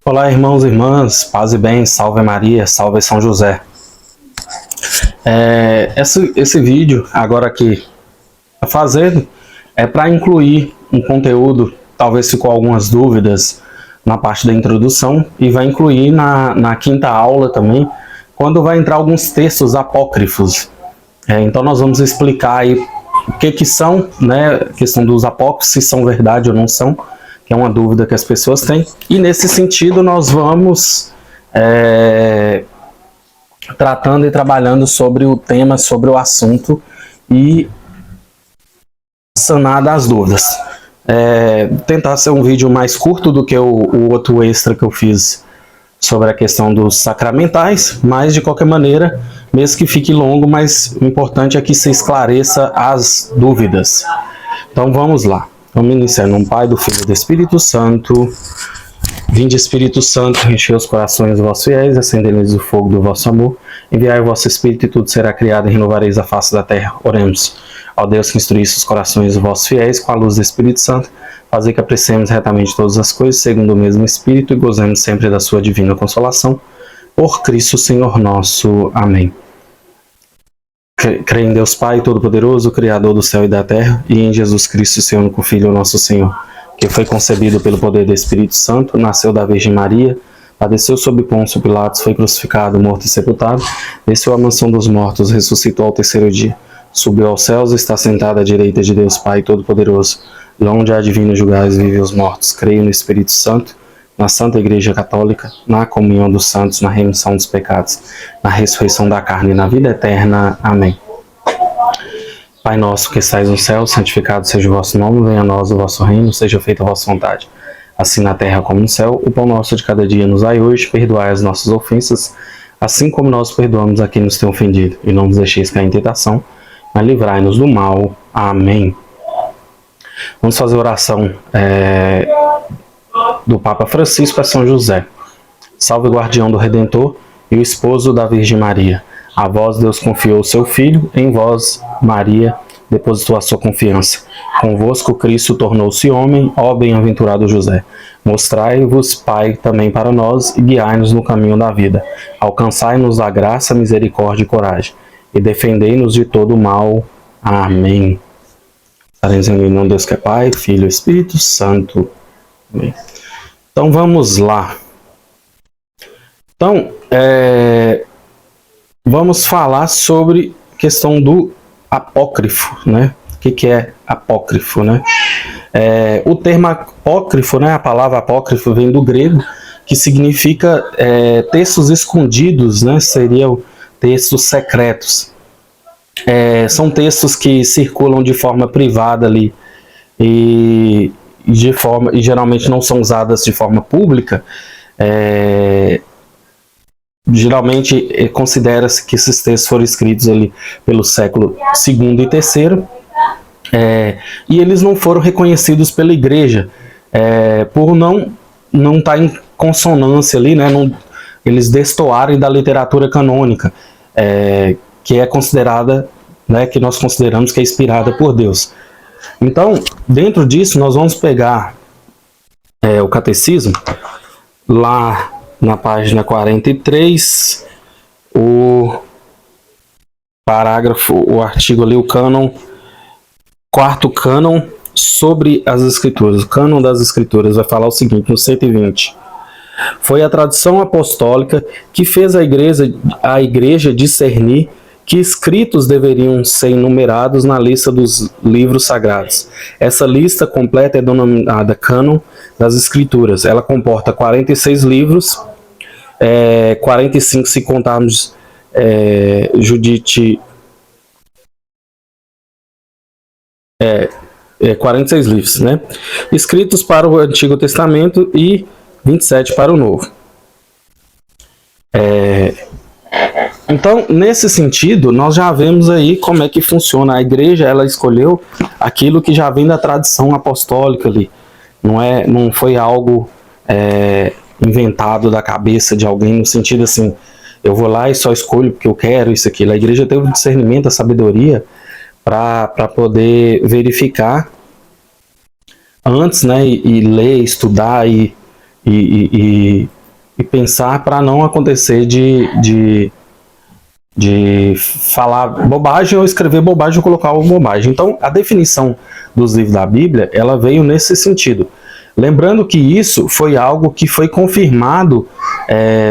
Olá, irmãos e irmãs, paz e bem, salve Maria, salve São José. Esse vídeo agora aqui tá fazendo é para incluir um conteúdo, talvez ficou algumas dúvidas na parte da introdução, e vai incluir na quinta aula também, quando vai entrar alguns textos apócrifos. Então nós vamos explicar aí o que são, né, a questão dos apócrifos, se são verdade ou não são, que é uma dúvida que as pessoas têm. E nesse sentido nós vamos tratando e trabalhando sobre o tema, sobre o assunto e sanar das dúvidas. Tentar ser um vídeo mais curto do que o outro extra que eu fiz sobre a questão dos sacramentais, mas de qualquer maneira, mesmo que fique longo, mas o importante é que se esclareça as dúvidas. Então vamos lá. Vamos iniciar no Pai, do Filho e do Espírito Santo. Vinde, Espírito Santo, enchei os corações dos vossos fiéis, acendei-lhes o fogo do vosso amor. Enviai o vosso Espírito e tudo será criado, e renovareis a face da terra. Oremos. Ó Deus, que instruísse os corações dos vossos fiéis com a luz do Espírito Santo, fazer que apreciemos retamente todas as coisas, segundo o mesmo Espírito, e gozemos sempre da sua divina consolação. Por Cristo Senhor nosso. Amém. Creio em Deus Pai Todo-Poderoso, Criador do céu e da terra, e em Jesus Cristo, seu único Filho, nosso Senhor, que foi concebido pelo poder do Espírito Santo, nasceu da Virgem Maria, padeceu sob Pôncio Pilatos, foi crucificado, morto e sepultado, desceu à mansão dos mortos, ressuscitou ao terceiro dia, subiu aos céus e está sentado à direita de Deus Pai Todo-Poderoso, de onde há divino julgar os vivos e os mortos. Creio no Espírito Santo, na Santa Igreja Católica, na comunhão dos santos, na remissão dos pecados, na ressurreição da carne e na vida eterna. Amém. Pai nosso que estais no céu, santificado seja o vosso nome, venha a nós o vosso reino, seja feita a vossa vontade, assim na terra como no céu. O pão nosso de cada dia nos dai hoje, perdoai as nossas ofensas, assim como nós perdoamos a quem nos tem ofendido, e não nos deixeis cair em tentação, mas livrai-nos do mal. Amém. Vamos fazer a oração do Papa Francisco a São José. Salve, guardião do Redentor e o esposo da Virgem Maria. A vós Deus confiou o seu Filho, em vós, Maria, depositou a sua confiança. Convosco Cristo tornou-se homem, ó bem-aventurado José. Mostrai-vos, Pai, também para nós, e guiai-nos no caminho da vida. Alcançai-nos a graça, misericórdia e coragem, e defendei-nos de todo o mal. Amém. Estaremos em nome de Deus que é Pai, Filho e Espírito Santo. Amém. Então vamos lá. Então, vamos falar sobre a questão do apócrifo, né? O que é apócrifo, né? O termo apócrifo, né? A palavra apócrifo vem do grego, que significa textos escondidos, né? Seriam textos secretos. São textos que circulam de forma privada ali e geralmente não são usadas de forma pública. Geralmente considera-se que esses textos foram escritos ali pelo século II e III, e eles não foram reconhecidos pela Igreja por não estar em consonância ali, né? Eles destoarem da literatura canônica, que é considerada, né, que nós consideramos que é inspirada por Deus. Então, dentro disso, nós vamos pegar o catecismo, lá na página 43, o parágrafo, o artigo ali, o cânon, quarto cânon sobre as Escrituras. O cânon das Escrituras vai falar o seguinte, no 120. Foi a tradição apostólica que fez a igreja discernir que escritos deveriam ser enumerados na lista dos livros sagrados. Essa lista completa é denominada Cânon das Escrituras. Ela comporta 46 livros, 45 se contarmos Judite, 46 livros, né? Escritos para o Antigo Testamento e 27 para o Novo. Então, nesse sentido, nós já vemos aí como é que funciona. A igreja, ela escolheu aquilo que já vem da tradição apostólica ali. Não foi algo inventado da cabeça de alguém, no sentido assim, eu vou lá e só escolho porque eu quero isso, aquilo. A igreja teve o discernimento, a sabedoria para poder verificar antes, né, e ler, estudar e e pensar para não acontecer de falar bobagem ou escrever bobagem ou colocar bobagem. Então, a definição dos livros da Bíblia, ela veio nesse sentido. Lembrando que isso foi algo que foi confirmado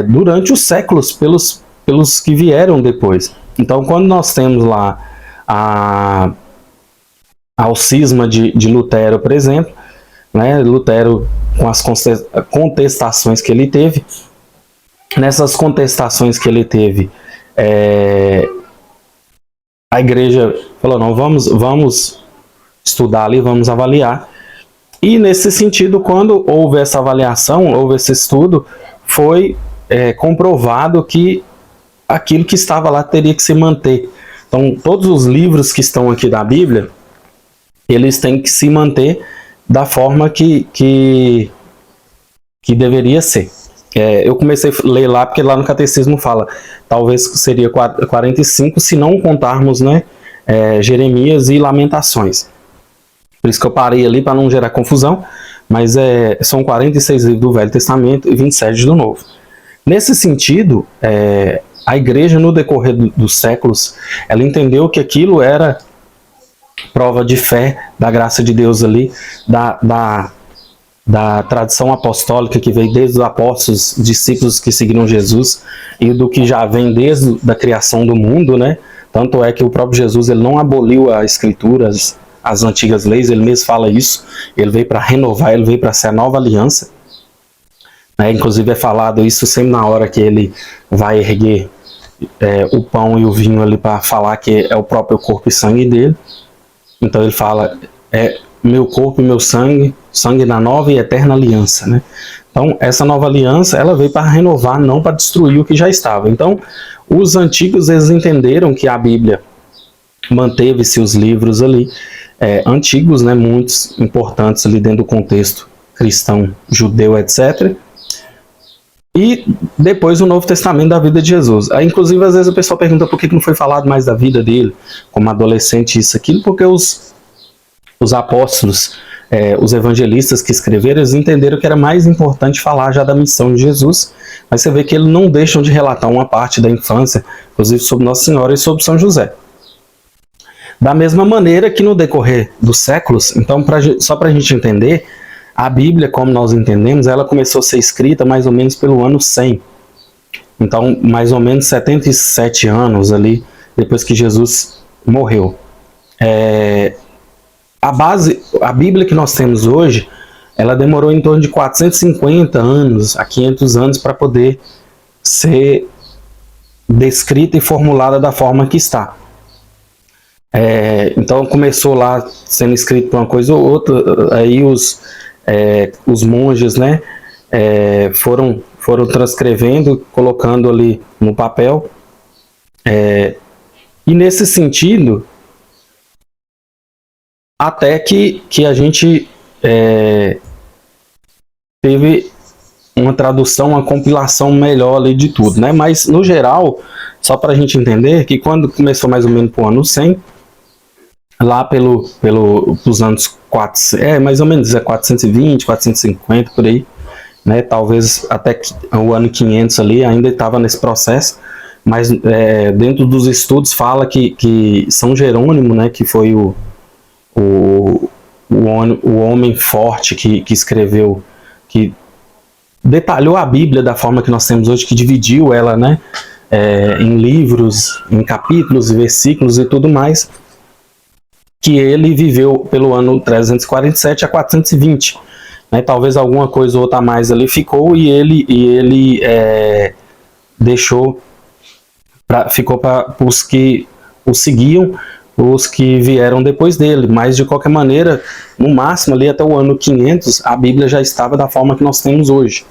durante os séculos pelos que vieram depois. Então, quando nós temos lá ao cisma de Lutero, por exemplo, né, Lutero com as contestações que ele teve, nessas contestações que ele teve, a igreja falou, não, vamos estudar ali, vamos avaliar. E nesse sentido, quando houve essa avaliação, houve esse estudo, foi comprovado que aquilo que estava lá teria que se manter. Então, todos os livros que estão aqui da Bíblia, eles têm que se manter da forma que deveria ser. Eu comecei a ler lá, porque lá no catecismo fala, talvez seria 45, se não contarmos, né, Jeremias e Lamentações. Por isso que eu parei ali, para não gerar confusão, mas são 46 livros do Velho Testamento e 27 do Novo. Nesse sentido, a igreja, no decorrer dos séculos, ela entendeu que aquilo era prova de fé, da graça de Deus ali, da tradição apostólica que veio desde os apóstolos, discípulos que seguiram Jesus, e do que já vem desde a criação do mundo, né? Tanto é que o próprio Jesus, ele não aboliu as escrituras, as antigas leis, ele mesmo fala isso, ele veio para renovar, ele veio para ser a nova aliança. Inclusive é falado isso sempre na hora que ele vai erguer o pão e o vinho ali para falar que é o próprio corpo e sangue dele. Então ele fala, meu corpo e meu sangue, sangue da nova e eterna aliança, né? Então essa nova aliança, ela veio para renovar, não para destruir o que já estava. Então os antigos, eles entenderam que a Bíblia manteve seus livros ali, antigos, né, muitos importantes ali dentro do contexto cristão, judeu, etc. E depois o Novo Testamento da vida de Jesus. Aí, inclusive, às vezes o pessoal pergunta por que não foi falado mais da vida dele, como adolescente, isso, aquilo, porque os apóstolos, os evangelistas que escreveram, eles entenderam que era mais importante falar já da missão de Jesus, mas você vê que eles não deixam de relatar uma parte da infância, inclusive sobre Nossa Senhora e sobre São José. Da mesma maneira que no decorrer dos séculos, então só para a gente entender, a Bíblia, como nós entendemos, ela começou a ser escrita mais ou menos pelo ano 100. Então, mais ou menos 77 anos ali, depois que Jesus morreu. A Bíblia que nós temos hoje, ela demorou em torno de 450 anos a 500 anos para poder ser descrita e formulada da forma que está. Então começou lá sendo escrito por uma coisa ou outra, aí os monges, né, foram transcrevendo, colocando ali no papel, e nesse sentido, até que a gente teve uma tradução, uma compilação melhor ali de tudo, né? Mas no geral, só para a gente entender que quando começou mais ou menos para o ano 100, lá pelos anos 400, mais ou menos 420, 450 por aí, né? Talvez até o ano 500 ali ainda estava nesse processo, mas dentro dos estudos fala que São Jerônimo, né, que foi o homem forte que escreveu, que detalhou a Bíblia da forma que nós temos hoje, que dividiu ela, né, em livros, em capítulos e versículos e tudo mais, que ele viveu pelo ano 347 a 420. Né, talvez alguma coisa ou outra a mais ali ficou, e ele ficou para os que o seguiam, os que vieram depois dele, mas de qualquer maneira, no máximo ali até o ano 500, a Bíblia já estava da forma que nós temos hoje.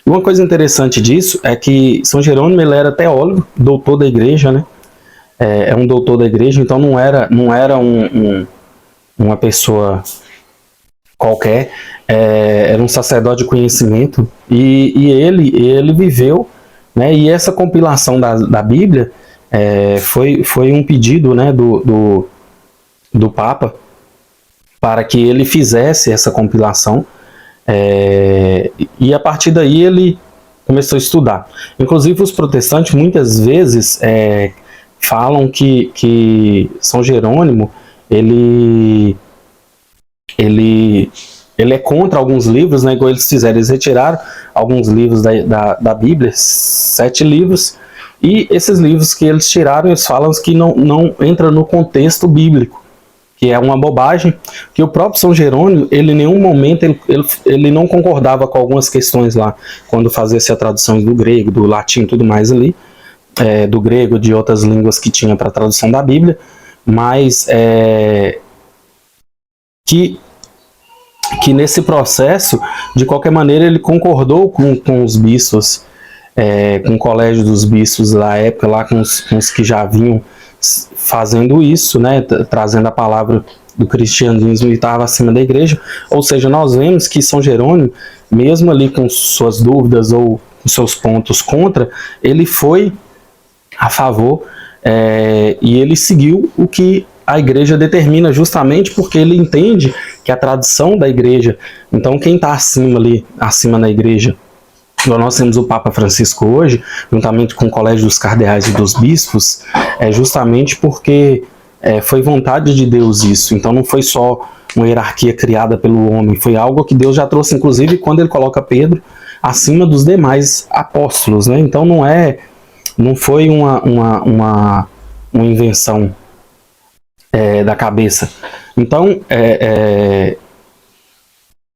E uma coisa interessante disso é que São Jerônimo, ele era teólogo, doutor da igreja, né? Um doutor da igreja, então não era uma pessoa qualquer, era um sacerdote de conhecimento, e ele viveu, né? E essa compilação da Bíblia foi um pedido, né, do Papa para que ele fizesse essa compilação, e a partir daí ele começou a estudar. Inclusive os protestantes muitas vezes falam que São Jerônimo ele é contra alguns livros, né, igual eles fizeram. Eles retiraram alguns livros da Bíblia, 7 livros, e esses livros que eles tiraram, eles falam que não entra no contexto bíblico, que é uma bobagem, que o próprio São Jerônimo, ele em nenhum momento, ele não concordava com algumas questões lá, quando fazia essa tradução do grego, do latim e tudo mais ali, do grego, de outras línguas que tinha para a tradução da Bíblia, mas que nesse processo, de qualquer maneira, ele concordou com os bispos, com o colégio dos bispos da época, lá com os que já vinham fazendo isso, né, trazendo a palavra do cristianismo e estava acima da igreja. Ou seja, nós vemos que São Jerônimo, mesmo ali com suas dúvidas ou com seus pontos contra, ele foi a favor e ele seguiu o que a igreja determina, justamente porque ele entende que a tradição da igreja, então quem está acima na igreja, nós temos o Papa Francisco hoje, juntamente com o Colégio dos Cardeais e dos Bispos, justamente porque foi vontade de Deus isso. Então não foi só uma hierarquia criada pelo homem, foi algo que Deus já trouxe, inclusive quando ele coloca Pedro acima dos demais apóstolos, né? Então não foi uma invenção da cabeça. Então,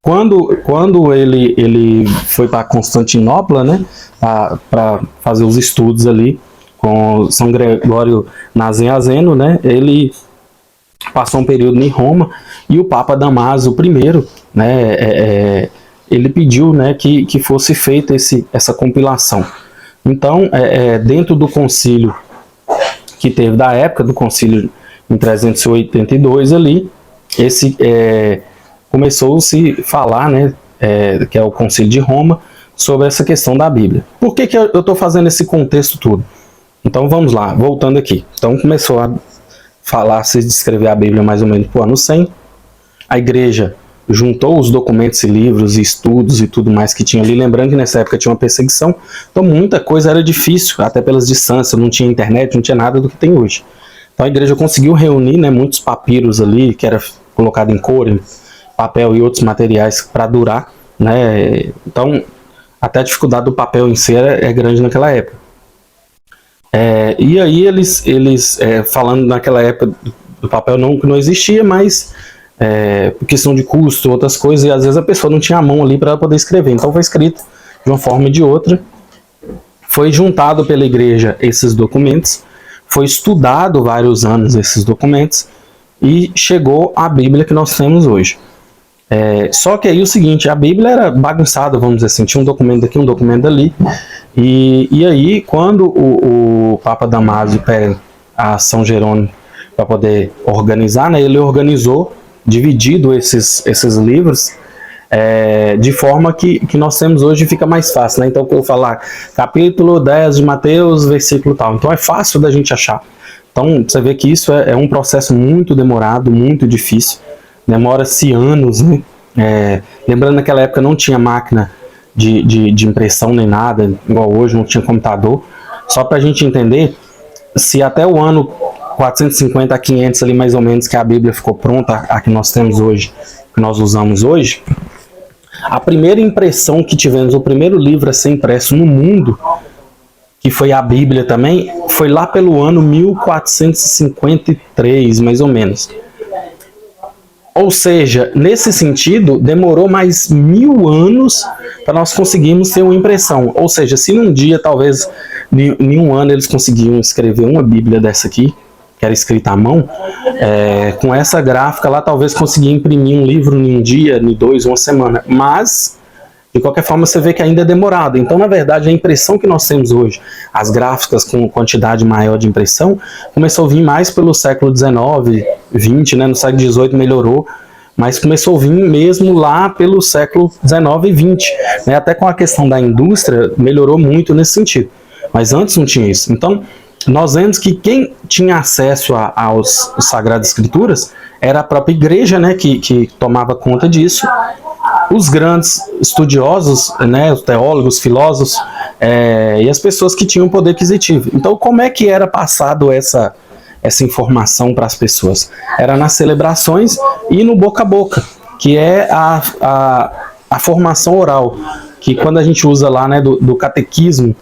quando ele foi para Constantinopla, né, para fazer os estudos ali com São Gregório Nazianzeno, né, ele passou um período em Roma, e o Papa Damaso I, né, ele pediu, né, que fosse feita essa compilação. Então, dentro do concílio que teve da época, do concílio em 382 ali, começou-se a falar, né, que é o Concílio de Roma, sobre essa questão da Bíblia. Por que eu estou fazendo esse contexto todo? Então vamos lá, voltando aqui. Então começou a falar-se de escrever a Bíblia mais ou menos por ano 100. A igreja juntou os documentos e livros e estudos e tudo mais que tinha ali. Lembrando que nessa época tinha uma perseguição, então muita coisa era difícil, até pelas distâncias, não tinha internet, não tinha nada do que tem hoje. Então a igreja conseguiu reunir, né, muitos papiros ali, que era colocado em couro, papel e outros materiais para durar, né? Então até a dificuldade do papel em si é grande naquela época. E aí eles falando naquela época do papel que não existia, mas por questão de custo, outras coisas, e às vezes a pessoa não tinha a mão ali para poder escrever, então foi escrito de uma forma ou de outra, foi juntado pela igreja esses documentos, foi estudado vários anos esses documentos, e chegou a Bíblia que nós temos hoje. Só que aí o seguinte, a Bíblia era bagunçada, vamos dizer assim, tinha um documento aqui, um documento ali, e aí quando o Papa Damaso pede a São Jerônimo para poder organizar, né, ele organizou, dividido esses livros, de forma que nós temos hoje, fica mais fácil, né? Então eu vou falar capítulo 10 de Mateus, versículo tal, então é fácil da gente achar. Então você vê que isso é um processo muito demorado, muito difícil, demora-se anos, né? Lembrando que naquela época não tinha máquina de impressão nem nada, igual hoje, não tinha computador. Só para a gente entender, se até o ano 450 a 500 ali mais ou menos que a Bíblia ficou pronta, a que nós temos hoje, que nós usamos hoje, a primeira impressão que tivemos, o primeiro livro a ser impresso no mundo, que foi a Bíblia também, foi lá pelo ano 1453, mais ou menos. Ou seja, nesse sentido, demorou mais 1000 anos para nós conseguirmos ter uma impressão. Ou seja, se num dia, talvez, em um ano, eles conseguiam escrever uma Bíblia dessa aqui, que era escrita à mão, com essa gráfica lá, talvez conseguia imprimir um livro em um dia, em 2, uma semana. Mas, de qualquer forma, você vê que ainda é demorado. Então, na verdade, a impressão que nós temos hoje, as gráficas com quantidade maior de impressão, começou a vir mais pelo século XIX, XX, né? No século XVIII melhorou, mas começou a vir mesmo lá pelo século XIX e XX. Né? Até com a questão da indústria, melhorou muito nesse sentido. Mas antes não tinha isso. Então, nós vemos que quem tinha acesso aos Sagradas Escrituras era a própria igreja, né? Que tomava conta disso. Os grandes estudiosos, né, os teólogos, filósofos, e as pessoas que tinham poder aquisitivo. Então, como é que era passado essa informação para as pessoas? Era nas celebrações e no boca a boca, que é a formação oral, que quando a gente usa lá, né, do catequismo,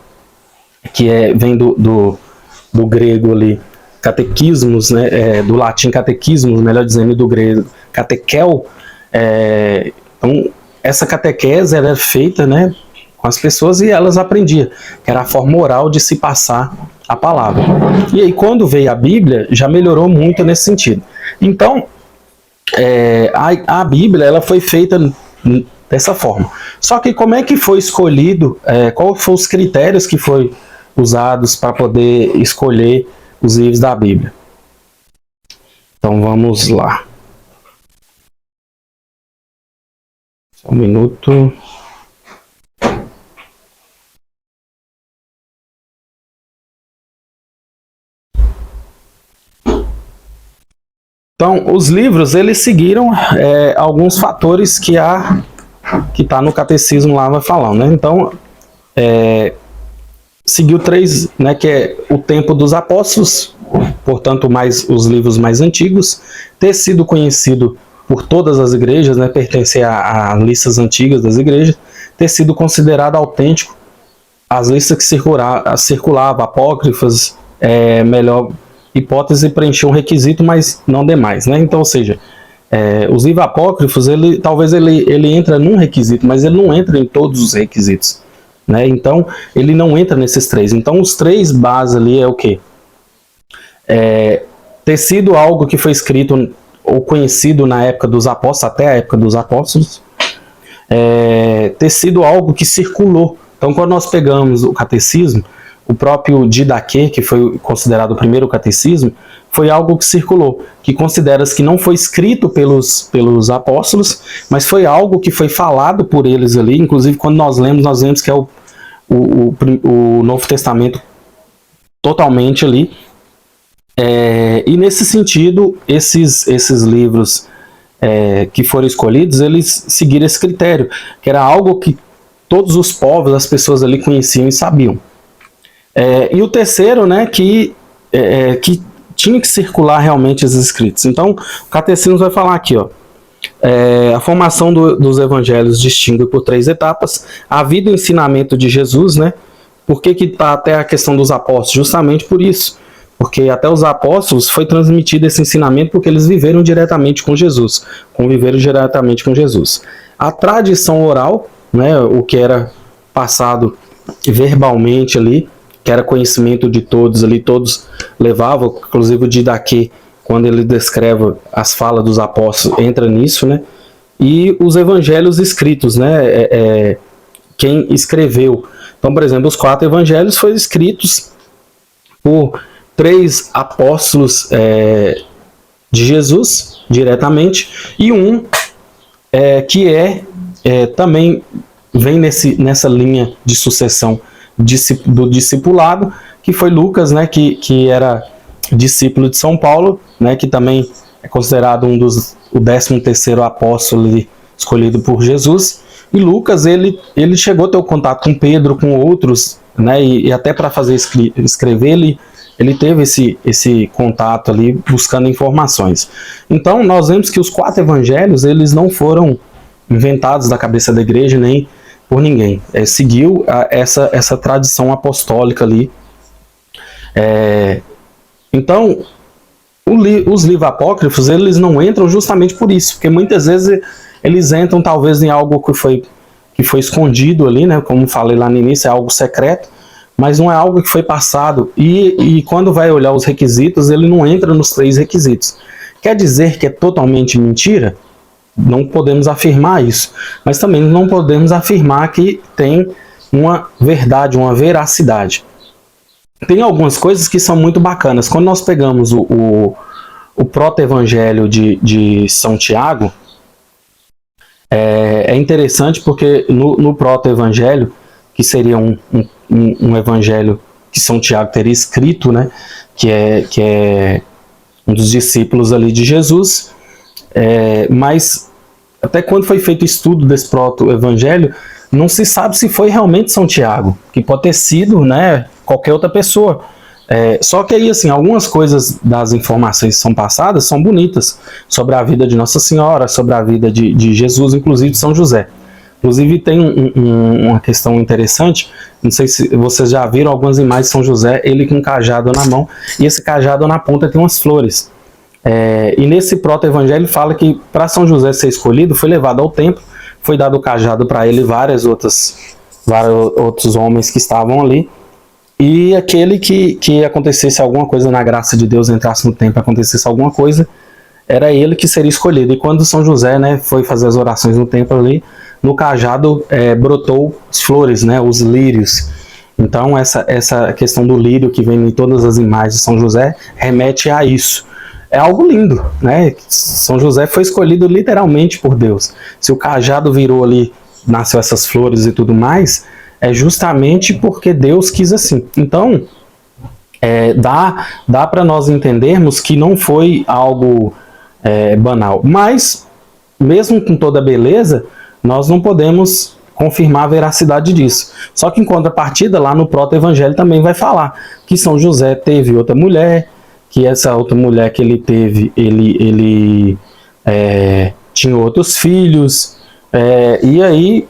que vem do grego ali, catequismos, né, do latim catequismos, melhor dizendo, do grego catequel. Então, essa catequese era feita, né, com as pessoas e elas aprendiam, que era a forma oral de se passar a palavra. E aí, quando veio a Bíblia, já melhorou muito nesse sentido. Então, a Bíblia ela foi feita dessa forma. Só que como é que foi escolhido, quais foram os critérios que foram usados para poder escolher os livros da Bíblia? Então vamos lá. Só um minuto. Então, os livros, eles seguiram alguns fatores que está no catecismo lá vai falando, né? Então, seguiu 3, né, que é o tempo dos apóstolos, portanto, os livros mais antigos, ter sido conhecido por todas as igrejas, né, pertencer a listas antigas das igrejas, ter sido considerado autêntico, as listas que circulavam apócrifas, melhor hipótese, preenchiam um requisito, mas não demais, né? Então, ou seja, os livros apócrifos, talvez ele entra num requisito, mas ele não entra em todos os requisitos, né? Então, ele não entra nesses 3. Então, os 3 bases ali é o quê? Ter sido algo que foi escrito ou conhecido na época dos apóstolos, até a época dos apóstolos, ter sido algo que circulou. Então, quando nós pegamos o catecismo, o próprio Didaquê, que foi considerado o primeiro catecismo, foi algo que circulou, que considera-se que não foi escrito pelos apóstolos, mas foi algo que foi falado por eles ali. Inclusive, quando nós vemos que é o Novo Testamento totalmente ali. E nesse sentido, esses livros que foram escolhidos, eles seguiram esse critério, que era algo que todos os povos, as pessoas ali conheciam e sabiam. E o terceiro, né, que tinha que circular realmente esses escritos. Então, o catecismo vai falar aqui, ó, a formação dos evangelhos distingue por 3 etapas: a vida e o ensinamento de Jesus, né? Por que está até a questão dos apóstolos? Justamente por isso, porque até os apóstolos foi transmitido esse ensinamento porque eles viveram diretamente com Jesus, conviveram diretamente com Jesus. A tradição oral, né, o que era passado verbalmente ali, que era conhecimento de todos ali, todos levavam, inclusive o Didaquê, quando ele descreve as falas dos apóstolos, entra nisso, né? E os evangelhos escritos, né? Quem escreveu. Então, por exemplo, os 4 evangelhos foram escritos por 3 apóstolos de Jesus, diretamente, e um que também vem nessa linha de sucessão do discipulado, que foi Lucas, né, que era discípulo de São Paulo, né, que também é considerado o 13º apóstolo escolhido por Jesus. E Lucas, ele chegou a ter o contato com Pedro, com outros, né, e até para fazer escrever, ele teve esse contato ali, buscando informações. Então, nós vemos que os 4 evangelhos, eles não foram inventados da cabeça da igreja, nem por ninguém. Seguiu essa tradição apostólica ali. Então, os livros apócrifos, eles não entram justamente por isso, porque muitas vezes eles entram talvez em algo que foi escondido ali, né? Como falei lá no início, é algo secreto, mas não é algo que foi passado. E quando vai olhar os requisitos, ele não entra nos 3 requisitos. Quer dizer que é totalmente mentira? Não podemos afirmar isso, mas também não podemos afirmar que tem uma verdade, uma veracidade. Tem algumas coisas que são muito bacanas. Quando nós pegamos o proto-evangelho de São Tiago, é interessante porque no proto-evangelho, que seria um evangelho que São Tiago teria escrito, né, que é um dos discípulos ali de Jesus, mas até quando foi feito o estudo desse proto-evangelho, não se sabe se foi realmente São Tiago, que pode ter sido, né, qualquer outra pessoa. Só que aí, assim, algumas coisas das informações que são passadas são bonitas, sobre a vida de Nossa Senhora, sobre a vida de Jesus, inclusive de São José. Inclusive tem uma questão interessante, não sei se vocês já viram algumas imagens de São José, ele com um cajado na mão, e esse cajado na ponta tem umas flores. E nesse proto-evangelho fala que para São José ser escolhido, foi levado ao templo, foi dado o cajado para ele e vários outros homens que estavam ali, e aquele que acontecesse alguma coisa na graça de Deus, entrasse no templo, acontecesse alguma coisa, era ele que seria escolhido. E quando São José, né, foi fazer as orações no templo ali, no cajado brotou as flores, né, os lírios. Então essa questão do lírio que vem em todas as imagens de São José remete a isso. É algo lindo, né? São José foi escolhido literalmente por Deus. Se o cajado virou ali, nasceu essas flores e tudo mais, é justamente porque Deus quis assim. Então, dá para nós entendermos que não foi algo banal. Mas, mesmo com toda a beleza, nós não podemos confirmar a veracidade disso. Só que em contrapartida, lá no proto-evangelho também vai falar que São José teve outra mulher, que essa outra mulher que ele teve, ele tinha outros filhos, e aí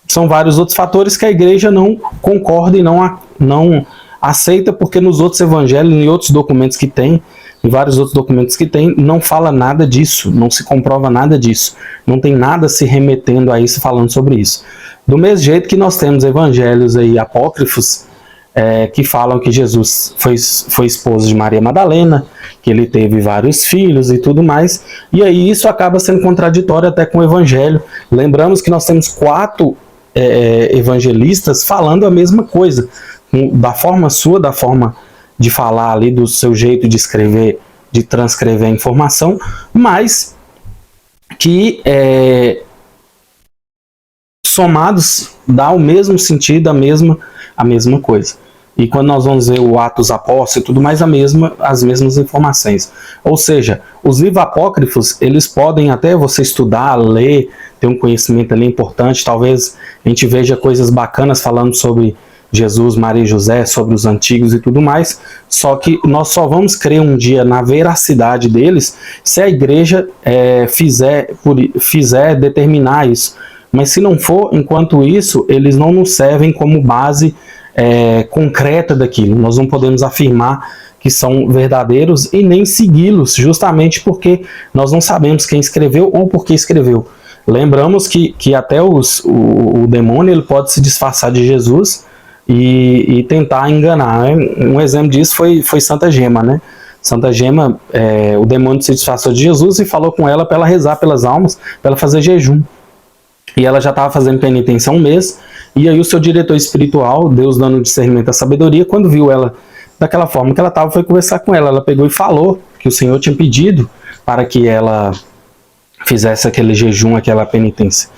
são vários outros fatores que a igreja não concorda e não aceita, porque nos outros evangelhos, em outros documentos que tem, em vários outros documentos que tem, não fala nada disso, não se comprova nada disso, não tem nada se remetendo a isso, falando sobre isso. Do mesmo jeito que nós temos evangelhos aí apócrifos, que falam que Jesus foi esposo de Maria Madalena, que ele teve vários filhos e tudo mais, e aí isso acaba sendo contraditório até com o evangelho. Lembramos que nós temos 4 evangelistas falando a mesma coisa, da forma sua, da forma de falar ali, do seu jeito de escrever, de transcrever a informação, mas que somados dá o mesmo sentido, a mesma coisa. E quando nós vamos ver o Atos Apóstolos e tudo mais, as mesmas informações. Ou seja, os livros apócrifos, eles podem até você estudar, ler, ter um conhecimento ali importante, talvez a gente veja coisas bacanas falando sobre Jesus, Maria e José, sobre os antigos e tudo mais, só que nós só vamos crer um dia na veracidade deles se a igreja fizer determinar isso. Mas se não for, enquanto isso, eles não nos servem como base concreta daquilo. Nós não podemos afirmar que são verdadeiros e nem segui-los, justamente porque nós não sabemos quem escreveu ou por que escreveu. Lembramos que até o demônio ele pode se disfarçar de Jesus e tentar enganar, né? Um exemplo disso foi Santa Gema, né? Santa Gema, o demônio se disfarçou de Jesus e falou com ela para ela rezar pelas almas, para ela fazer jejum. E ela já estava fazendo penitência há um mês, e aí o seu diretor espiritual, Deus dando discernimento à sabedoria, quando viu ela daquela forma que ela estava, foi conversar com ela. Ela pegou e falou que o Senhor tinha pedido para que ela fizesse aquele jejum, aquela penitência.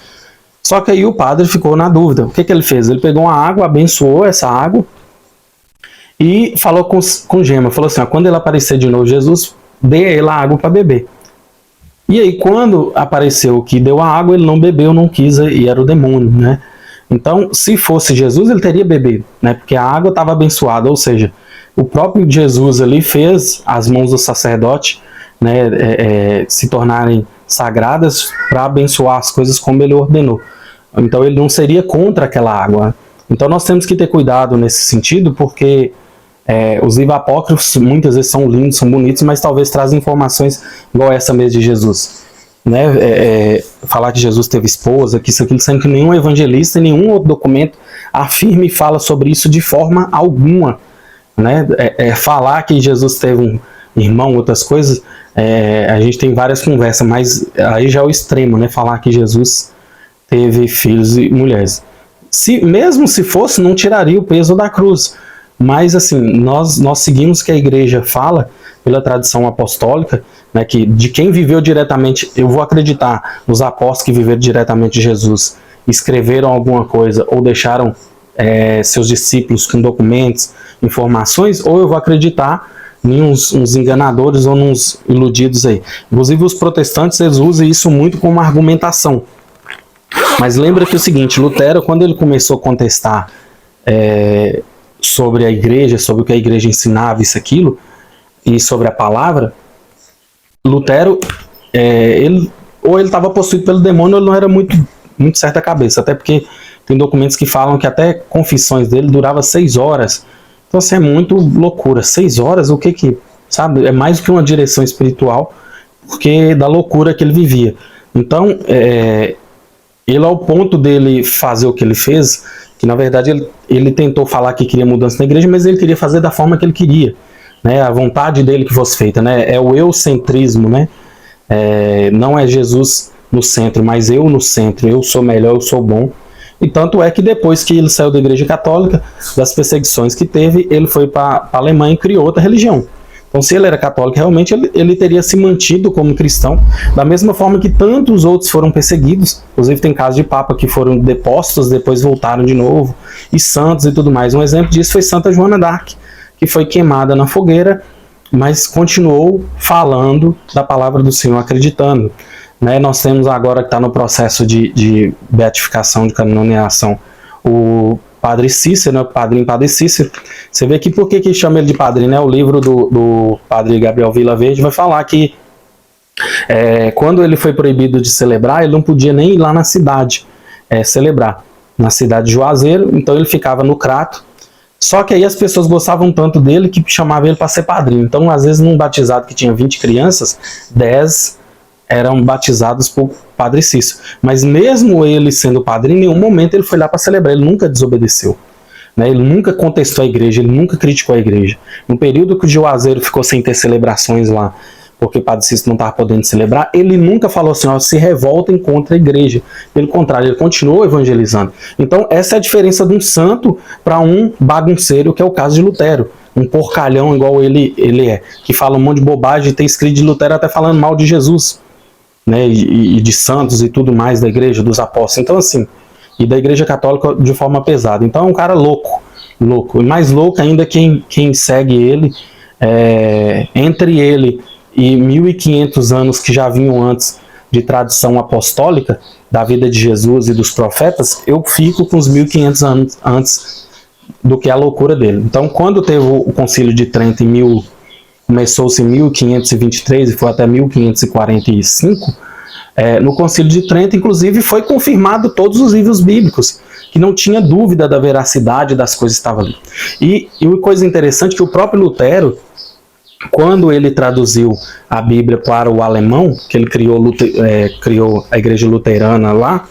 Só que aí o padre ficou na dúvida. O que ele fez? Ele pegou uma água, abençoou essa água e falou com Gema. Falou assim, quando ele aparecer de novo, Jesus, dê a ele a água para beber. E aí quando apareceu que deu a água, ele não bebeu, não quis, e era o demônio, né? Então, se fosse Jesus, ele teria bebido, né? Porque a água estava abençoada, ou seja, o próprio Jesus ali fez as mãos do sacerdote, né, se tornarem sagradas para abençoar as coisas como ele ordenou. Então ele não seria contra aquela água. Então nós temos que ter cuidado nesse sentido, porque os livros apócrifos muitas vezes são lindos, são bonitos, mas talvez trazem informações igual essa mesmo de Jesus. Né? Falar que Jesus teve esposa, que isso aquilo, sendo que nenhum evangelista, nenhum outro documento afirma e fala sobre isso de forma alguma. Né? Falar que Jesus teve um irmão, outras coisas, a gente tem várias conversas, mas aí já é o extremo, né? Falar que Jesus teve filhos e mulheres. Mesmo se fosse, não tiraria o peso da cruz. Mas assim, nós seguimos o que a igreja fala pela tradição apostólica, né, que de quem viveu diretamente, eu vou acreditar nos apóstolos que viveram diretamente de Jesus, escreveram alguma coisa ou deixaram seus discípulos com documentos, informações, ou eu vou acreditar em uns enganadores ou uns iludidos aí. Inclusive os protestantes, eles usam isso muito como argumentação. Mas lembra que é o seguinte, Lutero, quando ele começou a contestar sobre a igreja, sobre o que a igreja ensinava, isso, aquilo, e sobre a palavra, Lutero, ele estava possuído pelo demônio, ou ele não era muito certo da cabeça, até porque tem documentos que falam que até confissões dele durava 6 horas. Então, assim, é muito loucura. 6 horas, o que sabe? É mais do que uma direção espiritual, porque da loucura que ele vivia. Então, ele, ao ponto dele fazer o que ele fez, que na verdade ele tentou falar que queria mudança na igreja, mas ele queria fazer da forma que ele queria, né? A vontade dele que fosse feita, né? É o eucentrismo, né? Não é Jesus no centro, mas eu no centro. Eu sou melhor, eu sou bom. E tanto é que depois que ele saiu da igreja católica, das perseguições que teve, ele foi para a Alemanha e criou outra religião. Então, se ele era católico, realmente ele teria se mantido como cristão, da mesma forma que tantos outros foram perseguidos. Inclusive tem casos de papa que foram depostos, depois voltaram de novo, e santos e tudo mais. Um exemplo disso foi Santa Joana d'Arc, que foi queimada na fogueira, mas continuou falando da palavra do Senhor, acreditando. Né? Nós temos agora que está no processo de beatificação, de canonização, o Padre Cícero, né? O padrinho Padre Cícero. Você vê aqui por que chama ele de padrinho, né? O livro do Padre Gabriel Vilaverde vai falar que quando ele foi proibido de celebrar, ele não podia nem ir lá na cidade celebrar, na cidade de Juazeiro, então ele ficava no Crato. Só que aí as pessoas gostavam tanto dele que chamavam ele para ser padrinho. Então, às vezes, num batizado que tinha 20 crianças, 10 eram batizados por Padre Cícero. Mas mesmo ele sendo padrinho, em nenhum momento ele foi lá para celebrar, ele nunca desobedeceu. Né? Ele nunca contestou a igreja, ele nunca criticou a igreja. No período que o Juazeiro ficou sem ter celebrações lá, porque Padre Cícero não estava podendo celebrar, ele nunca falou assim, ó, se revoltem contra a igreja. Pelo contrário, ele continuou evangelizando. Então, essa é a diferença de um santo para um bagunceiro, que é o caso de Lutero. Um porcalhão igual ele é, que fala um monte de bobagem, tem escrito de Lutero até falando mal de Jesus, né, e de santos e tudo mais da igreja, dos apóstolos. Então, assim, e da igreja católica de forma pesada. Então, é um cara louco. E mais louco ainda quem segue ele, entre ele e 1500 anos que já vinham antes de tradição apostólica da vida de Jesus e dos profetas, eu fico com os 1500 anos antes do que a loucura dele. Então, quando teve o Concílio de Trento começou-se em 1523 e foi até 1545, no Concílio de Trento, inclusive, foi confirmado todos os livros bíblicos, que não tinha dúvida da veracidade das coisas que estavam ali. E uma coisa interessante é que o próprio Lutero, quando ele traduziu a Bíblia para o alemão, que ele criou a igreja luterana lá,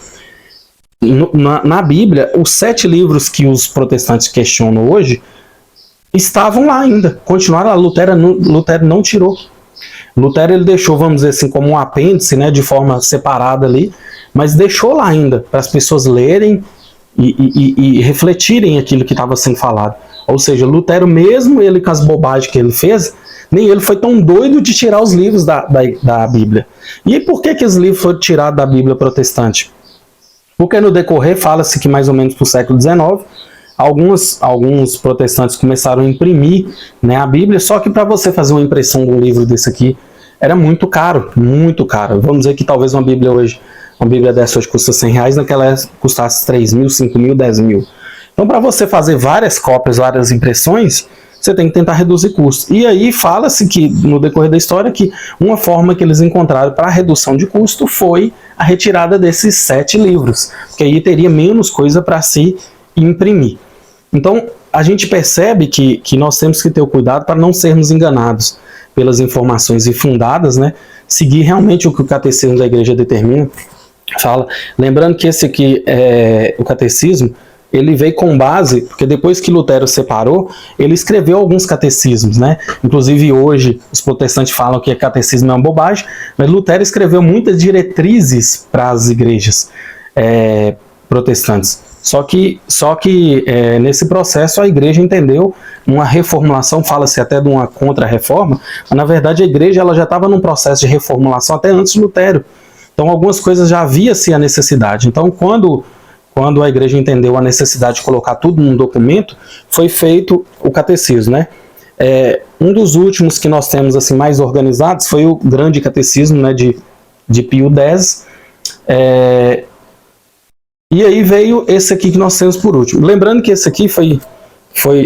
na Bíblia, os 7 livros que os protestantes questionam hoje estavam lá ainda, continuaram lá. Lutero não tirou. Lutero ele deixou, vamos dizer assim, como um apêndice, né, de forma separada ali, mas deixou lá ainda para as pessoas lerem e refletirem aquilo que estava sendo falado. Ou seja, Lutero, mesmo ele com as bobagens que ele fez, nem ele foi tão doido de tirar os livros da Bíblia. E por que os livros foram tirados da Bíblia protestante? Porque no decorrer fala-se que mais ou menos para o século XIX, alguns protestantes começaram a imprimir, né, a Bíblia, só que para você fazer uma impressão de um livro desse aqui, era muito caro, muito caro. Vamos dizer que talvez uma Bíblia dessa hoje custa R$100, naquela época custasse 3 mil, 5 mil, 10 mil. Então, para você fazer várias cópias, várias impressões, você tem que tentar reduzir custos. E aí fala-se que, no decorrer da história, que uma forma que eles encontraram para a redução de custo foi a retirada desses 7 livros, porque aí teria menos coisa para se imprimir. Então, a gente percebe que nós temos que ter o cuidado para não sermos enganados pelas informações infundadas, né? Seguir realmente o que o catecismo da igreja determina. Fala, lembrando que esse aqui, o catecismo, ele veio com base, porque depois que Lutero separou, ele escreveu alguns catecismos, né? Inclusive hoje os protestantes falam que catecismo é uma bobagem, mas Lutero escreveu muitas diretrizes para as igrejas protestantes. Só que nesse processo a igreja entendeu uma reformulação, fala-se até de uma contra-reforma, mas na verdade a igreja ela já estava num processo de reformulação até antes de Lutero. Então algumas coisas já havia-se a necessidade. Então quando a igreja entendeu a necessidade de colocar tudo num documento, foi feito o catecismo, né? Um dos últimos que nós temos assim mais organizados foi o grande catecismo, né, de Pio X, E aí veio esse aqui que nós temos por último. Lembrando que esse aqui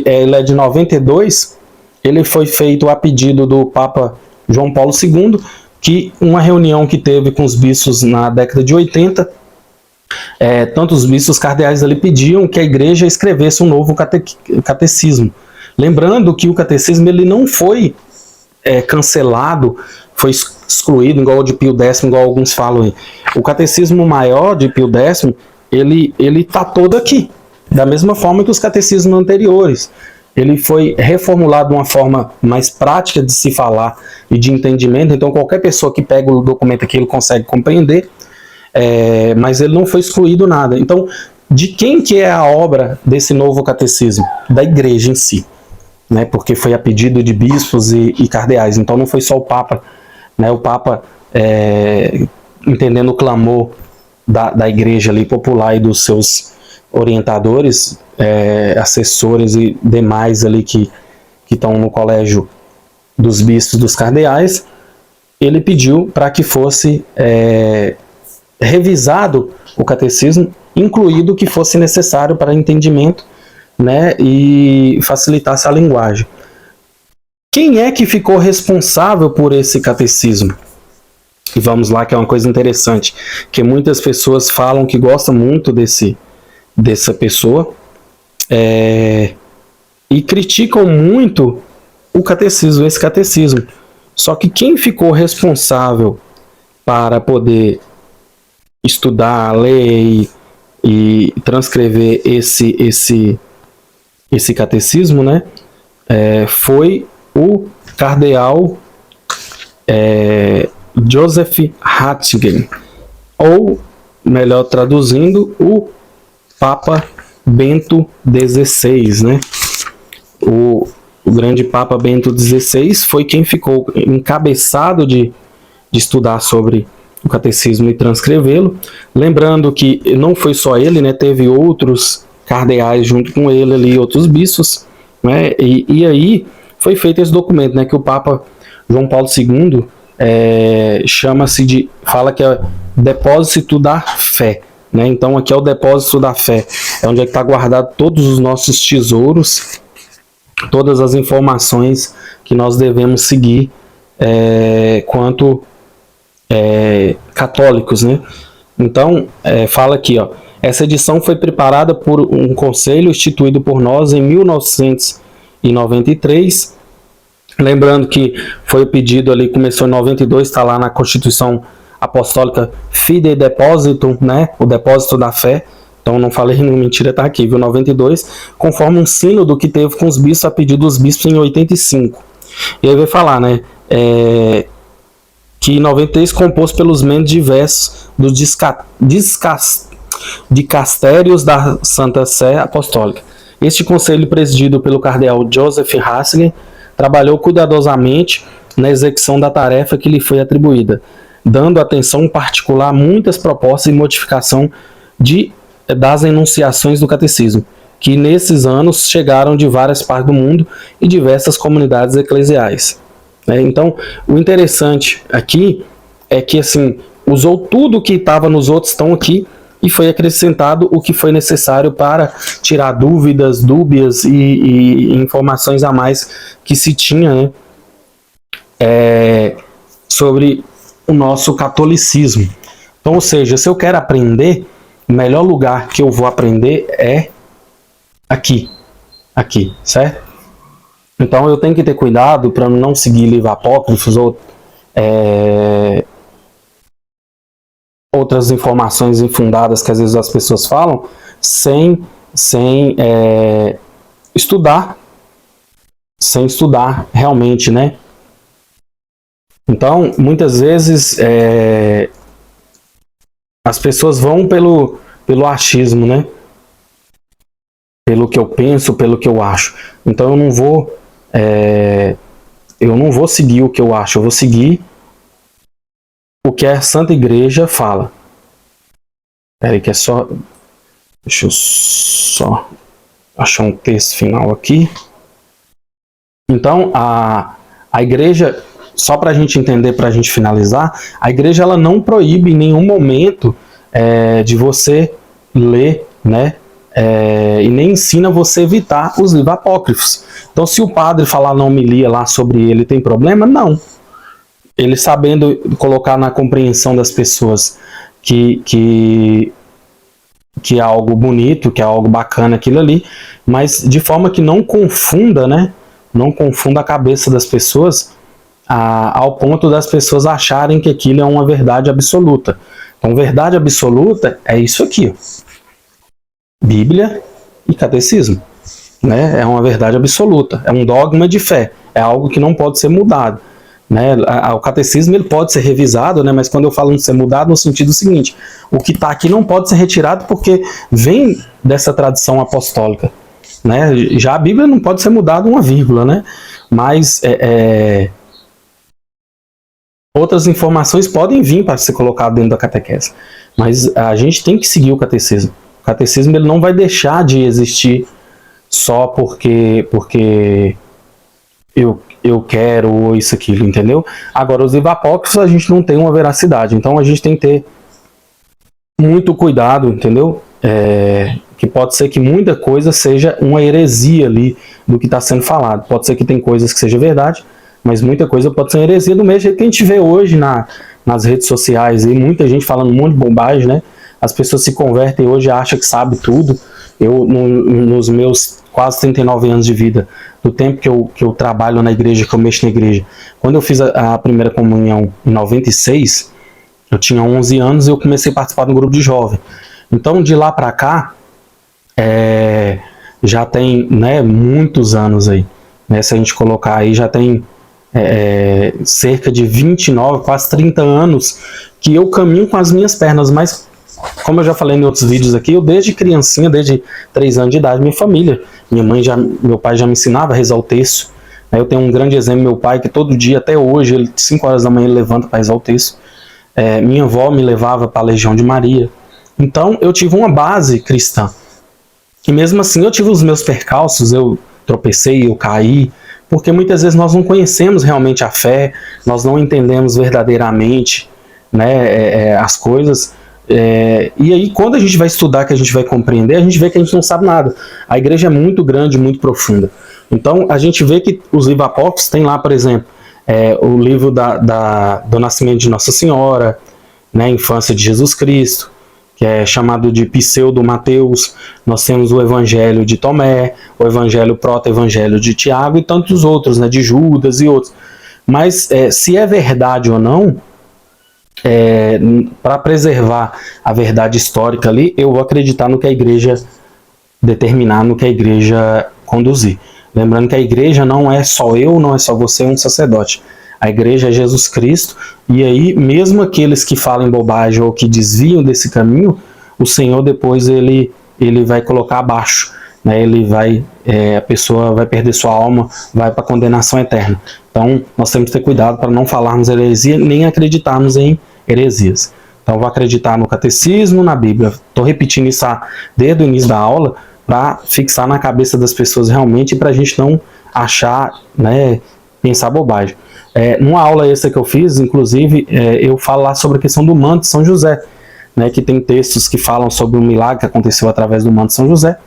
ele é de 92, ele foi feito a pedido do Papa João Paulo II, que uma reunião que teve com os bispos na década de 80, tanto os bispos cardeais ali pediam que a igreja escrevesse um novo catecismo. Lembrando que o catecismo ele não foi cancelado, foi excluído, igual o de Pio X, igual alguns falam aí. O catecismo maior de Pio X, ele está todo aqui, da mesma forma que os catecismos anteriores. Ele foi reformulado de uma forma mais prática de se falar e de entendimento, então qualquer pessoa que pega o documento aqui, ele consegue compreender, mas ele não foi excluído nada. Então, de quem que é a obra desse novo catecismo? Da igreja em si, né? Porque foi a pedido de bispos e cardeais, então não foi só o Papa, né? O Papa, entendendo o clamor da igreja ali popular e dos seus orientadores, assessores e demais ali que estão no colégio dos bispos, dos cardeais, ele pediu para que fosse revisado o catecismo, incluído o que fosse necessário para entendimento, né, e facilitasse a linguagem. Quem é que ficou responsável por esse catecismo? E vamos lá, que é uma coisa interessante, que muitas pessoas falam que gostam muito dessa pessoa, e criticam muito o catecismo, esse catecismo. Só que quem ficou responsável para poder estudar, ler e transcrever esse catecismo, né, foi o cardeal Joseph Ratzinger, ou, melhor traduzindo, o Papa Bento XVI, né? O grande Papa Bento XVI foi quem ficou encabeçado de estudar sobre o catecismo e transcrevê-lo. Lembrando que não foi só ele, né? Teve outros cardeais junto com ele ali, outros bispos, né? E aí foi feito esse documento, né? Que o Papa João Paulo II fala que é depósito da fé, né? Então aqui é o depósito da fé, é onde está guardado todos os nossos tesouros, todas as informações que nós devemos seguir quanto católicos, né? Então fala aqui, ó, essa edição foi preparada por um conselho instituído por nós em 1993. Lembrando que foi o pedido ali, começou em 92, está lá na Constituição Apostólica Fidei Depositum, né? O depósito da fé. Então não falei mentira, tá aqui, viu? 92, conforme um sínodo que teve com os bispos, a pedido dos bispos em 85. E aí vai falar, né? Que em 93 composto pelos membros diversos dos dicastérios da Santa Sé Apostólica. Este conselho, presidido pelo cardeal Joseph Ratzinger, trabalhou cuidadosamente na execução da tarefa que lhe foi atribuída, dando atenção particular a muitas propostas e modificação das enunciações do catecismo, que nesses anos chegaram de várias partes do mundo e diversas comunidades eclesiais. Então, o interessante aqui é que assim, usou tudo que estava nos outros, estão aqui, e foi acrescentado o que foi necessário para tirar dúbias e informações a mais que se tinha, né, sobre o nosso catolicismo. Então, ou seja, se eu quero aprender, o melhor lugar que eu vou aprender é aqui, certo? Então eu tenho que ter cuidado para não seguir livros apócrifos ou outras informações infundadas que às vezes as pessoas falam sem estudar realmente, né? Então, muitas vezes as pessoas vão pelo achismo, né? Pelo que eu penso, pelo que eu acho. Então eu não vou seguir o que eu acho, eu vou seguir o que a Santa Igreja fala. Peraí que deixa eu só achar um texto final aqui. Então a Igreja, só para a gente entender, para a gente finalizar, a Igreja ela não proíbe em nenhum momento de você lê, né? E nem ensina você a evitar os livros apócrifos. Então, se o padre falar na homilia lá sobre ele, tem problema? Não. Ele sabendo colocar na compreensão das pessoas que é algo bonito, que é algo bacana aquilo ali, mas de forma que não confunda, né? Não confunda a cabeça das pessoas ao ponto das pessoas acharem que aquilo é uma verdade absoluta. Então, verdade absoluta é isso aqui, ó. Bíblia e catecismo, né? É uma verdade absoluta, é um dogma de fé, é algo que não pode ser mudado, né? O catecismo ele pode ser revisado, né? Mas quando eu falo de ser mudado, no sentido seguinte, o que está aqui não pode ser retirado porque vem dessa tradição apostólica, né? Já a Bíblia não pode ser mudada uma vírgula, né? Mas outras informações podem vir para ser colocado dentro da catequese, mas a gente tem que seguir o catecismo. O catecismo ele não vai deixar de existir só porque eu quero ou isso, aquilo, entendeu? Agora, os livros apócrifos a gente não tem uma veracidade, então a gente tem que ter muito cuidado, entendeu? Que pode ser que muita coisa seja uma heresia ali do que está sendo falado. Pode ser que tem coisas que seja verdade, mas muita coisa pode ser heresia, do mesmo jeito que a gente vê hoje nas redes sociais, e muita gente falando um monte de bobagem, né? As pessoas se convertem hoje e acham que sabe tudo. Eu, nos meus quase 39 anos de vida, do tempo que eu trabalho na igreja, que eu mexo na igreja, quando eu fiz a primeira comunhão em 96, eu tinha 11 anos e eu comecei a participar de um grupo de jovem. Então, de lá para cá, já tem, né, muitos anos aí. Né, se a gente colocar aí, já tem cerca de 29, quase 30 anos que eu caminho com as minhas pernas, mas como eu já falei em outros vídeos aqui, eu desde criancinha, desde 3 anos de idade, minha família, meu pai já me ensinava a rezar o terço. Eu tenho um grande exemplo, meu pai, que todo dia, até hoje, ele 5 horas da manhã ele levanta para rezar o terço. Minha avó me levava para a Legião de Maria. Então eu tive uma base cristã. E mesmo assim eu tive os meus percalços, eu tropecei, eu caí, porque muitas vezes nós não conhecemos realmente a fé, nós não entendemos verdadeiramente, né, as coisas. E aí quando a gente vai estudar, que a gente vai compreender, a gente vê que a gente não sabe nada. A igreja é muito grande, muito profunda. Então a gente vê que os livros apócrifos tem lá, por exemplo, o livro do nascimento de Nossa Senhora, né, a infância de Jesus Cristo, que é chamado de Pseudo Mateus. Nós temos o Evangelho de Tomé, o Evangelho Proto-Evangelho de Tiago e tantos outros, né, de Judas e outros. Mas se é verdade ou não, para preservar a verdade histórica ali, eu vou acreditar no que a igreja determinar, no que a igreja conduzir. Lembrando que a igreja não é só eu, não é só você, um sacerdote. A igreja é Jesus Cristo, e aí mesmo aqueles que falam bobagem ou que desviam desse caminho, o Senhor depois ele vai colocar abaixo, né? A pessoa vai perder sua alma, vai para a condenação eterna. Então nós temos que ter cuidado para não falarmos heresia, nem acreditarmos em heresias. Então eu vou acreditar no catecismo, na Bíblia. Estou repetindo isso desde o início da aula, para fixar na cabeça das pessoas realmente, para a gente não achar, né, pensar bobagem. Numa aula essa que eu fiz, inclusive, eu falo lá sobre a questão do manto de São José, né, que tem textos que falam sobre o milagre que aconteceu através do manto de São José.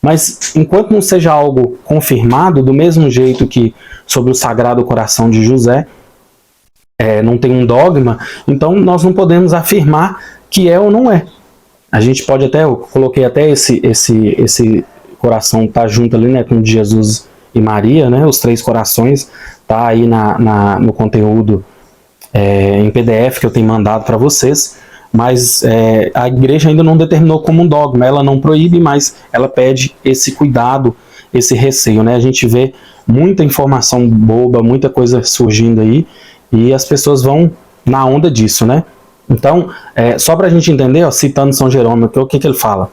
Mas enquanto não seja algo confirmado, do mesmo jeito que sobre o Sagrado Coração de José, não tem um dogma, então nós não podemos afirmar que é ou não é. A gente pode até, eu coloquei até esse coração tá junto ali, né, com Jesus e Maria, né, os 3 corações, tá aí no conteúdo em PDF que eu tenho mandado para vocês, mas a igreja ainda não determinou como um dogma, ela não proíbe, mas ela pede esse cuidado, esse receio, né? A gente vê muita informação boba, muita coisa surgindo aí, e as pessoas vão na onda disso, né? Então, só para a gente entender, ó, citando São Jerônimo, o que ele fala?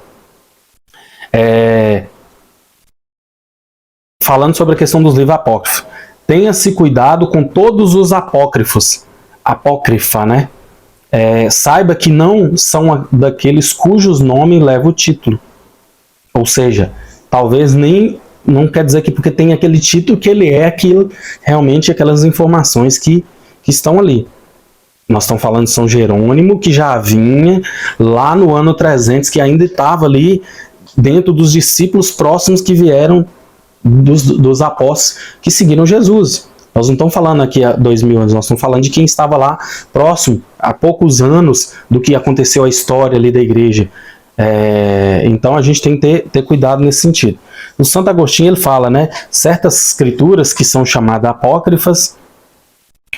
Falando sobre a questão dos livros apócrifos. Tenha-se cuidado com todos os apócrifos. Apócrifa, né? Saiba que não são daqueles cujos nomes leva o título. Ou seja, talvez nem... Não quer dizer que porque tem aquele título que ele é aquilo, realmente aquelas informações que estão ali. Nós estamos falando de São Jerônimo, que já vinha lá no ano 300, que ainda estava ali dentro dos discípulos próximos que vieram dos apóstolos que seguiram Jesus. Nós não estamos falando aqui há 2000 anos, nós estamos falando de quem estava lá próximo, há poucos anos do que aconteceu a história ali da igreja. Então a gente tem que ter cuidado nesse sentido. No Santo Agostinho ele fala, né, certas escrituras que são chamadas apócrifas,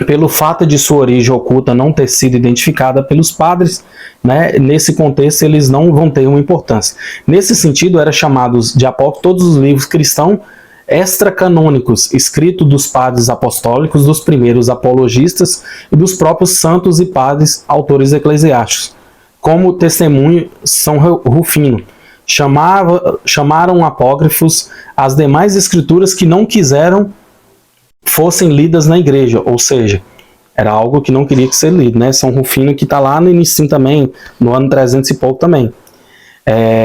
pelo fato de sua origem oculta não ter sido identificada pelos padres, né, nesse contexto eles não vão ter uma importância. Nesse sentido, eram chamados de apócrifos todos os livros cristãos extracanônicos, escritos dos padres apostólicos, dos primeiros apologistas e dos próprios santos e padres autores eclesiásticos. Como testemunho São Rufino, chamaram apócrifos as demais escrituras que não quiseram fossem lidas na igreja, ou seja, era algo que não queria que ser lido, né? São Rufino que está lá no início também, no ano 300 e pouco também.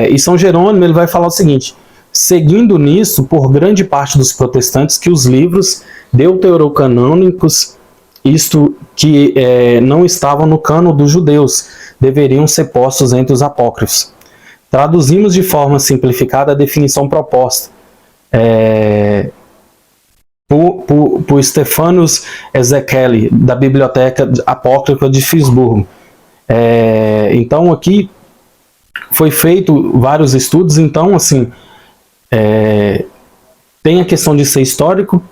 E São Jerônimo ele vai falar o seguinte: seguindo nisso, por grande parte dos protestantes, que os livros deuterocanônicos, isto que não estavam no cânon dos judeus, deveriam ser postos entre os apócrifos. Traduzimos de forma simplificada a definição proposta por Stephanus Ezekiel, da Biblioteca Apócrifa de Friburgo. Então aqui foi feito vários estudos. Então assim, tem a questão de ser histórico,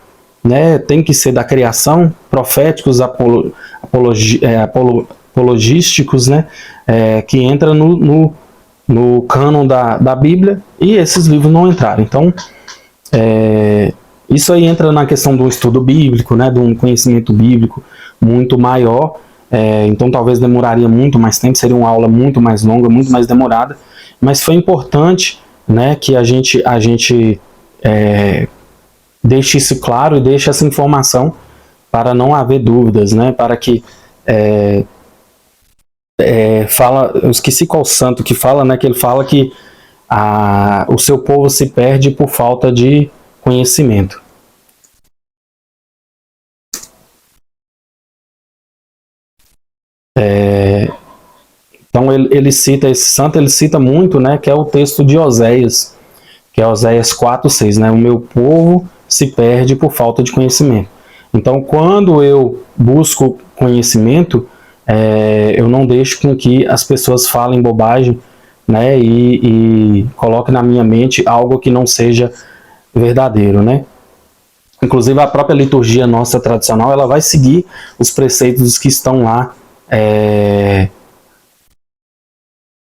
né? Tem que ser da criação, proféticos, apologísticos, né? Que entra no cânon da Bíblia, e esses livros não entraram. Então isso aí entra na questão do estudo bíblico, né? De um conhecimento bíblico muito maior. Então talvez demoraria muito mais tempo, seria uma aula muito mais longa, muito mais demorada, mas foi importante, né, que a gente deixe isso claro e deixe essa informação para não haver dúvidas, né, para que eu esqueci qual santo que fala, né, que ele fala que o seu povo se perde por falta de conhecimento. Então ele cita esse santo, ele cita muito, né, que é o texto de Oséias, que é Oséias 4:6, né, o meu povo se perde por falta de conhecimento. Então quando eu busco conhecimento, eu não deixo com que as pessoas falem bobagem, né, e coloquem na minha mente algo que não seja verdadeiro, né. Inclusive a própria liturgia nossa tradicional, ela vai seguir os preceitos que estão lá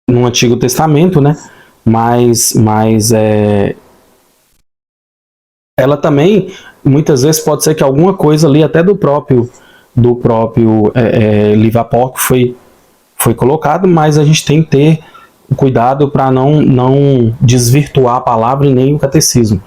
no Antigo Testamento, né? Mas ela também, muitas vezes, pode ser que alguma coisa ali, até do próprio livro apócrifo foi colocado, mas a gente tem que ter cuidado para não desvirtuar a palavra e nem o catecismo,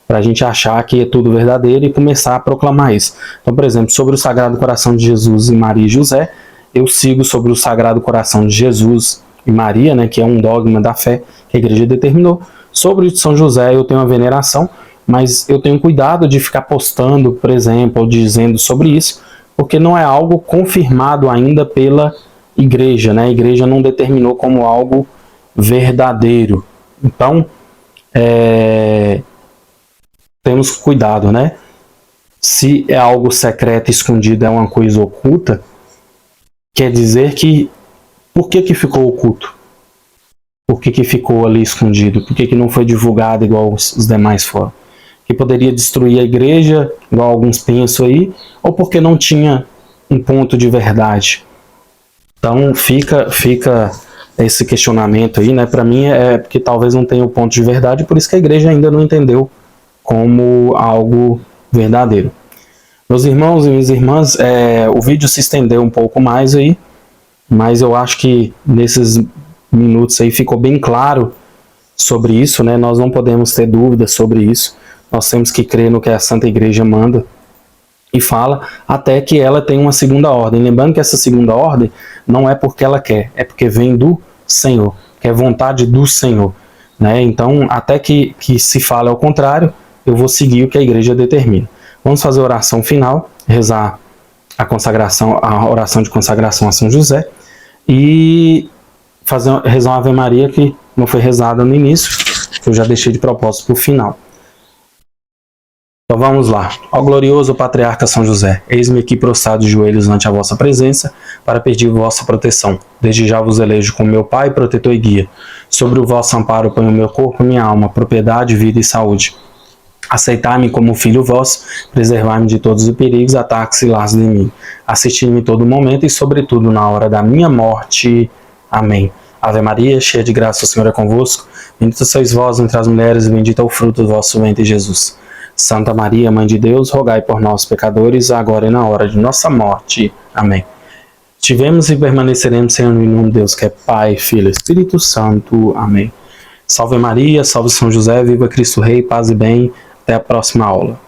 para a gente achar que é tudo verdadeiro e começar a proclamar isso. Então, por exemplo, sobre o Sagrado Coração de Jesus e Maria e José, eu sigo sobre o Sagrado Coração de Jesus e Maria, né, que é um dogma da fé que a igreja determinou. Sobre o de São José eu tenho uma veneração, mas eu tenho cuidado de ficar postando, por exemplo, ou dizendo sobre isso, porque não é algo confirmado ainda pela igreja, né? A igreja não determinou como algo verdadeiro. Então, temos cuidado, né? Se é algo secreto, escondido, é uma coisa oculta, quer dizer que por que ficou oculto? Por que ficou ali escondido? Por que não foi divulgado igual os demais foram? Que poderia destruir a igreja, igual alguns pensam aí, ou porque não tinha um ponto de verdade? Então fica esse questionamento aí, né? Para mim é porque talvez não tenha o ponto de verdade, por isso que a igreja ainda não entendeu como algo verdadeiro. Meus irmãos e minhas irmãs, o vídeo se estendeu um pouco mais aí, mas eu acho que nesses minutos aí ficou bem claro sobre isso, né? Nós não podemos ter dúvidas sobre isso. Nós temos que crer no que a Santa Igreja manda e fala, até que ela tem uma segunda ordem. Lembrando que essa segunda ordem não é porque ela quer, é porque vem do Senhor, que é vontade do Senhor, né? Então, até que se fale ao contrário, eu vou seguir o que a Igreja determina. Vamos fazer a oração final, rezar a consagração, a oração de consagração a São José e rezar uma Ave Maria que não foi rezada no início, que eu já deixei de propósito para o final. Então vamos lá. Ó glorioso patriarca São José, eis-me aqui prostrado de joelhos ante a vossa presença, para pedir vossa proteção. Desde já vos elejo como meu Pai, protetor e guia. Sobre o vosso amparo ponho o meu corpo e minha alma, propriedade, vida e saúde. Aceitai-me como filho vosso, preservai-me de todos os perigos, ataques e laços de mim. Assisti-me em todo momento e, sobretudo, na hora da minha morte. Amém. Ave Maria, cheia de graça, o Senhor é convosco. Bendita sois vós entre as mulheres, e bendito é o fruto do vosso ventre, Jesus. Santa Maria, Mãe de Deus, rogai por nós, pecadores, agora e na hora de nossa morte. Amém. Tivemos e permaneceremos sem em nome de Deus, que é Pai, Filho e Espírito Santo. Amém. Salve Maria, salve São José, viva Cristo Rei, paz e bem. Até a próxima aula.